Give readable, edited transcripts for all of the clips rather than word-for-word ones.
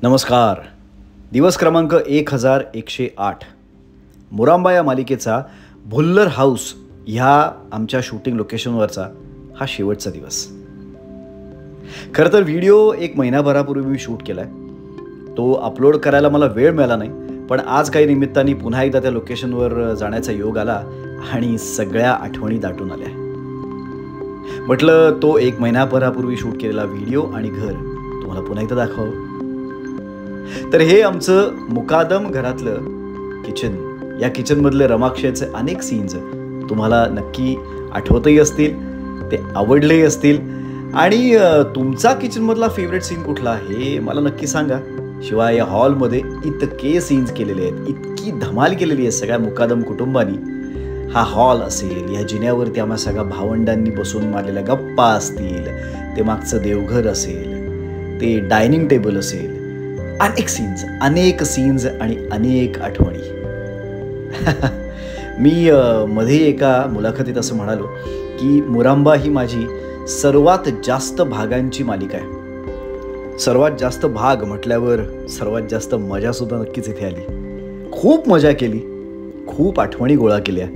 नमस्कार. दिवस क्रमांक 1108. मुरांबा या मालिकेचा भुल्लर हाऊस ह्या आमच्या शूटिंग लोकेशनवरचा हा शेवटचा दिवस. खरं तर व्हिडिओ एक महिनाभरापूर्वी मी शूट केला आहे. तो अपलोड करायला मला वेळ मिळाला नाही, पण आज काही निमित्ताने पुन्हा एकदा त्या लोकेशनवर जाण्याचा योग आला आणि सगळ्या आठवणी दाटून आल्या. म्हटलं तो एक महिनाभरापूर्वी शूट केलेला व्हिडिओ आणि घर तुम्हाला पुन्हा एकदा दाखवावं. तर हे आमचं मुकादम घरातलं किचन. या किचनमधले रमाक्षयचे अनेक सीन्स तुम्हाला नक्की आठवतही असतील, ते आवडलेही असतील. आणि तुमचा किचनमधला फेवरेट सीन कुठला हे मला नक्की सांगा. शिवाय या हॉलमध्ये इतके सीन्स केलेले आहेत, इतकी धमाल केलेली आहे सगळ्या मुकादम कुटुंबानी. हा हॉल असेल, या जिन्यावरती आम्हा सगळ्या भावंडांनी बसून मारलेल्या गप्पा असतील, ते मागचं देवघर असेल, ते डायनिंग टेबल असेल, अनेक सीन्स आणि अनेक आठवणी. मी मध्ये एका मुलाखतीत असं म्हणालो की मुरांबा ही माझी सर्वात जास्त भागांची मालिका आहे. सर्वात जास्त भाग म्हटल्यावर सर्वात जास्त मजासुद्धा नक्कीच इथे आली. खूप मजा केली, खूप आठवणी गोळा केल्या,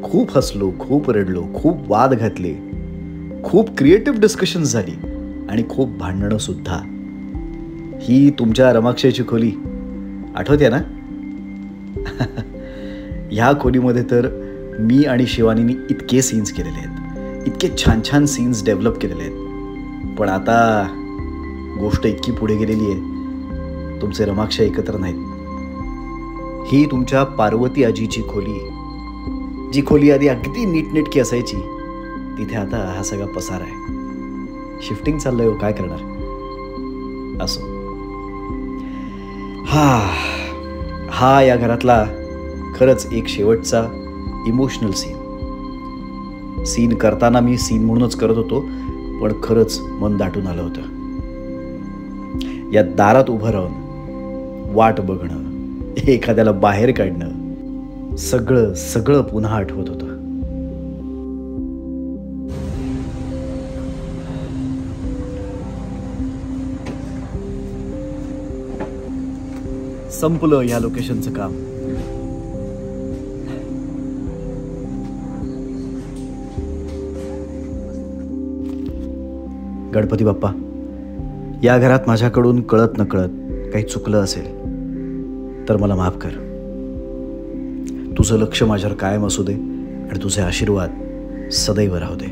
खूप हसलो, खूप रडलो, खूप वाद घातले, खूप क्रिएटिव्ह डिस्कशन्स झाली आणि खूप भांडणं सुद्धा. ही तुमच्या रमाक्षयची खोली आठवते ना? ह्या खोलीमध्ये तर मी आणि शिवानीनी इतके सीन्स केलेले आहेत, इतके छान छान सीन्स डेव्हलप केलेले आहेत. पण आता गोष्ट इतकी पुढे गेलेली आहे, तुमचे रमाक्षय एकत्र नाहीत. ही तुमच्या पार्वती आजीची खोली, जी खोली आधी अगदी नीटनेटकी असायची, तिथे आता हा सगळा पसार आहे. शिफ्टिंग चाललंय हो, काय करणार. असो. हा या घरातला खरंच एक शेवटचा इमोशनल सीन करताना मी सीन म्हणूनच करत होतो, पण खरंच मन दाटून आलं होतं. या दारात उभं राहून वाट बघणं, एखाद्याला बाहेर काढणं, सगळं पुन्हा आठवत होतं. संपलं ह्या लोकेशनचं काम. गणपती बाप्पा, या घरात माझ्याकडून कळत नकळत काही चुकलं असेल तर मला माफ कर. तुझं लक्ष माझ्यावर कायम असू दे आणि तुझे आशीर्वाद सदैव राहू दे.